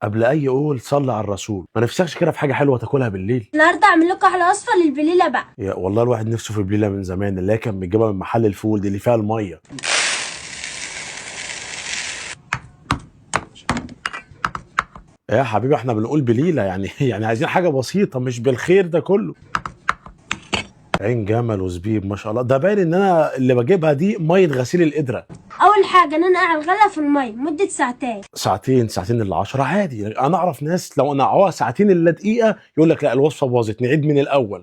قبل اي قول صلي على الرسول. ما نفسكش كده في حاجه حلوه تاكلها بالليل؟ النهارده اعمل لكم احلى وصفه للبليله بقى. يا والله الواحد نفسه في بليله من زمان، اللي هي كان بيجيبها من محل الفول دي اللي فيها الميه. يا حبيبي احنا بنقول بليله يعني يعني عايزين حاجه بسيطه مش بالخير ده كله. عين جمل وزبيب ما شاء الله، ده باين ان انا اللي بجيبها دي ميه غسيل القدره. اول حاجه ان انا اعملها في الميه مده ساعتين. ساعتين الا 10 عادي. انا اعرف ناس لو نقعوها ساعتين الا دقيقه يقول لك لا الوصفه باظت، نعيد من الاول.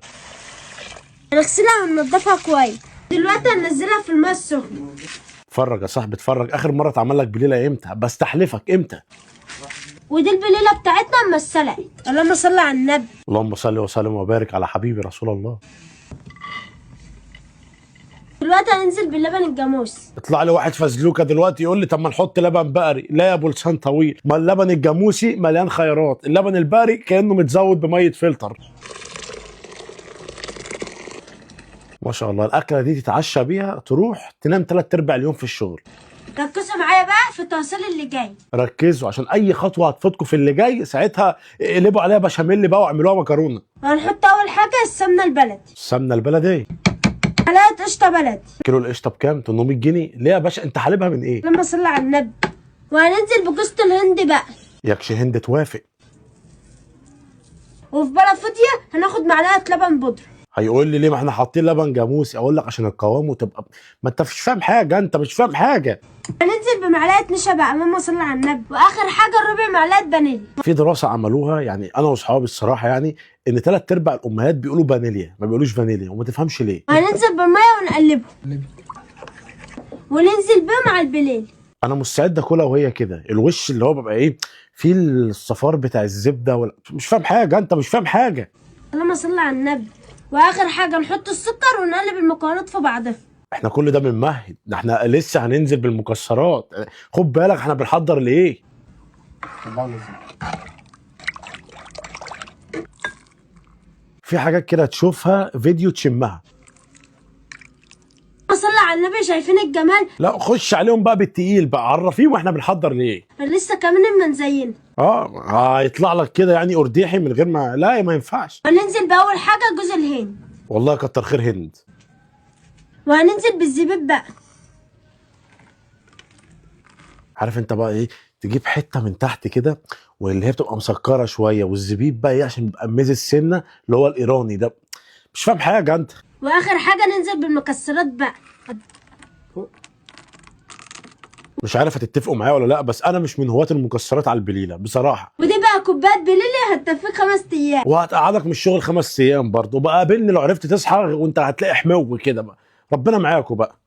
نغسلها وننضفها كويس. دلوقتي هننزلها في الميه السخنه. اتفرج يا صاحبي اتفرج، اخر مره اتعمل لك بليله امتى؟ بستحلفك امتى؟ ودي البليله بتاعتنا اما اتسلقت. اللهم صل على النبي. اللهم صل وسلم وبارك على حبيبي رسول الله. دلوقتي هننزل باللبن الجاموس. يطلع لي واحد فزلوكه دلوقتي يقول لي طب ما نحط لبن بقري. لا يا ابو لسان طويل، ما اللبن الجاموسي مليان خيرات، اللبن البقري كانه متزود بميه فلتر. ما شاء الله الاكله دي تتعشى بيها تروح تنام 3/4 اليوم في الشغل. ركزوا معايا بقى في التفاصيل اللي جاي. ركزوا عشان اي خطوه هتفوتكم في اللي جاي ساعتها اقلبوا عليها بشاميل بقى واعملوها مكرونه. وهنحط اول حاجه السمنه البلدي. السمنه البلدي. معلقه قشطه بلدي. كيلو القشطه بكام؟ 800 جنيه. ليه يا باشا انت حالبها من ايه؟ اللهم صل على النبي. وهننزل بجوزة الهند بقى. ياكش هند توافق. وفي بلة فاضيه هناخد معلقه لبن بودره. هيقول لي ليه ما احنا حاطين لبن جاموسي؟ اقول لك عشان القوام وتبقى. ما انت مش فاهم حاجه، انت مش فاهم حاجه. هننزل بمعلقه نشا بقى. اللهم صل على النبي. واخر حاجه ربع معلقه فانيليا. في دراسه عملوها يعني انا واصحابي الصراحه يعني ان 3/4 الامهات بيقولوا فانيليا ما بيقولوش فانيليا، وما تفهمش ليه. وهننزل بالميه ونقلبه. وننزل بيهم على البليل. انا مستعد اكلها وهي كده، الوش اللي هو بيبقى ايه في الصفار بتاع الزبده مش فاهم حاجه، انت مش فاهم حاجه. اللهم صل على النبي. واخر حاجه نحط السكر ونقلب المكونات في بعضها. احنا كل ده بنمهد، ده احنا لسه هننزل بالمكسرات. خد بالك احنا بنحضر لايه. في حاجات كده تشوفها فيديو تشمها. اللهم صل على النبي. شايفين الجمال؟ لا خش عليهم بقى بالتقيل بقى، عرفيهم واحنا بنحضر ليه. لسه كمان اما نزينها. هيطلع لك كده يعني ارديحي من غير ما لا ما ينفعش. هننزل باول حاجه جوز الهند. والله كتر خير هند. وهننزل بالزبيب بقى. عارف انت بقى ايه، تجيب حته من تحت كده واللي هي بتبقى مسكره شويه، والزبيب بقى ايه عشان بيبقى ميز السنه اللي هو الايراني ده. مش فاهم حاجه انت. واخر حاجه ننزل بالمكسرات بقى. مش عارف هتتفقوا معايا ولا لا، بس انا مش من هواة المكسرات على البليله بصراحه. ودي بقى كوبايه بليله هتدفيك 5 ايام. وهتقعدك من الشغل 5 ايام برضه. بقى قابلني لو عرفت تصحى وانت هتلاقي حمو كده بقى. ربنا معاكم بقى.